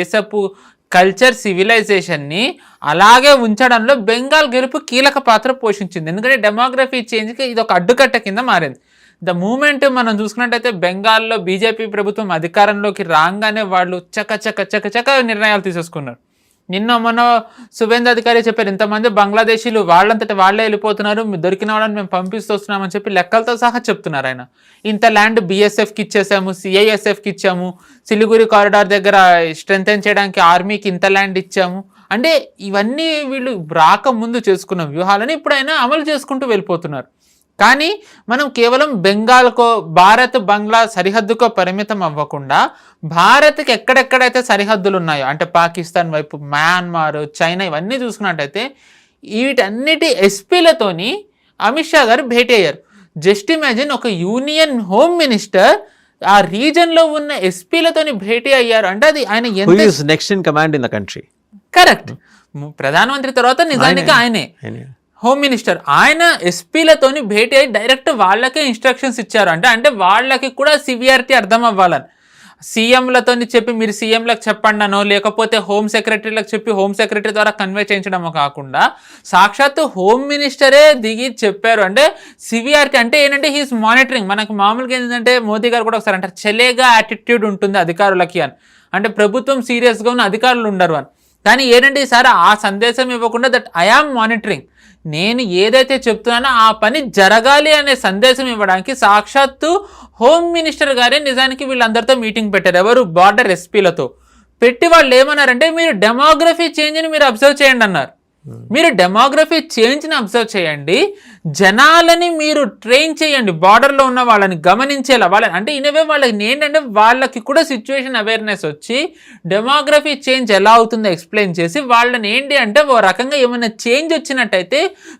దేశపు కల్చర్ సివిలైజేషన్ని అలాగే ఉంచడంలో బెంగాల్ గెలుపు కీలక పాత్ర పోషించింది. ఎందుకంటే డెమోగ్రఫీ చేంజ్కి ఇది ఒక అడ్డుకట్ట కింద మారింది. ద మూమెంట్ మనం చూసుకున్నట్టయితే బెంగాల్లో బీజేపీ ప్రభుత్వం అధికారంలోకి రాగానే వాళ్ళు చక నిర్ణయాలు తీసేసుకున్నారు. నిన్న మొన్న శుభేంద్ర అధికారి చెప్పారు, ఇంతమంది బంగ్లాదేశీలు వాళ్ళంతటి వాళ్ళే వెళ్ళిపోతున్నారు, దొరికిన వాళ్ళని మేము పంపిస్తున్నామని చెప్పి లెక్కలతో సహా చెప్తున్నారు. ఆయన ఇంత ల్యాండ్ బీఎస్ఎఫ్కి ఇచ్చేసాము, సిఐఎస్ఎఫ్కి ఇచ్చాము, సిలిగురి కారిడార్ దగ్గర స్ట్రెంథెన్ చేయడానికి ఆర్మీకి ఇంత ల్యాండ్ ఇచ్చాము అంటే ఇవన్నీ వీళ్ళు రాకముందు చేసుకున్న వ్యూహాలని ఇప్పుడు ఆయన అమలు చేసుకుంటూ వెళ్ళిపోతున్నారు. కానీ మనం కేవలం బెంగాల్కో భారత్ బంగ్లా సరిహద్దుకో పరిమితం అవ్వకుండా భారత్కి ఎక్కడెక్కడైతే సరిహద్దులు ఉన్నాయో అంటే పాకిస్తాన్ వైపు, మయన్మార్, చైనా ఇవన్నీ చూసుకున్నట్టయితే వీటన్నిటి ఎస్పీలతోని అమిత్ షా గారు భేటీ అయ్యారు. జస్ట్ ఇమాజిన్, ఒక యూనియన్ హోమ్ మినిస్టర్ ఆ రీజన్లో ఉన్న ఎస్పీలతోని భేటీ అయ్యారు అంటే అది ఆయన next in command in the country. Correct. ప్రధానమంత్రి తర్వాత నిజానికి ఆయనే హోమ్ మినిస్టర్. ఆయన ఎస్పీలతోని భేటీ అయ్యి డైరెక్ట్ వాళ్ళకే ఇన్స్ట్రక్షన్స్ ఇచ్చారు. అంటే వాళ్ళకి కూడా సివియారిటీ అర్థం అవ్వాలని. సీఎంలతో చెప్పి మీరు సీఎంలకు చెప్పండి అనో, లేకపోతే హోమ్ సెక్రటరీలకు చెప్పి హోమ్ సెక్రటరీ ద్వారా కన్వే చేయించడమో కాకుండా సాక్షాత్తు హోమ్ మినిస్టరే దిగి చెప్పారు. అంటే సివియారిటీ అంటే ఏంటంటే హీఈస్ మానిటరింగ్. మనకు మామూలుగా ఏంటంటే మోదీ గారు కూడా ఒకసారి అంటారు చెలేగా యాటిట్యూడ్ ఉంటుంది అధికారులకి అని. అంటే ప్రభుత్వం సీరియస్గా ఉన్న అధికారులు ఉండరు అని. కానీ ఏంటంటే ఈసారి ఆ సందేశం ఇవ్వకుండా దట్ ఐ ఆమ్ మానిటరింగ్, నేను ఏదైతే చెప్తున్నానో ఆ పని జరగాలి అనే సందేశం ఇవ్వడానికి సాక్షాత్తు హోమ్ మినిస్టర్ గారే నిజానికి వీళ్ళందరితో మీటింగ్ పెట్టారు. ఎవరు? బార్డర్ ఎస్పీలతో పెట్టి వాళ్ళు ఏమన్నారంటే మీరు డెమోగ్రఫీ చేంజ్ని మీరు అబ్జర్వ్ చేయండి అన్నారు. మీరు డెమోగ్రఫీ చేంజ్ని అబ్జర్వ్ చేయండి, జనాలని మీరు ట్రైన్ చేయండి, బార్డర్లో ఉన్న వాళ్ళని గమనించేలా వాళ్ళని. అంటే ఇనవే వాళ్ళకి ఏంటంటే వాళ్ళకి కూడా సిచ్యువేషన్ అవేర్నెస్ వచ్చి డెమోగ్రఫీ చేంజ్ ఎలా అవుతుందో ఎక్స్ప్లెయిన్ చేసి వాళ్ళని ఏంటి అంటే ఓ రకంగా ఏమైనా చేంజ్ వచ్చినట్టయితే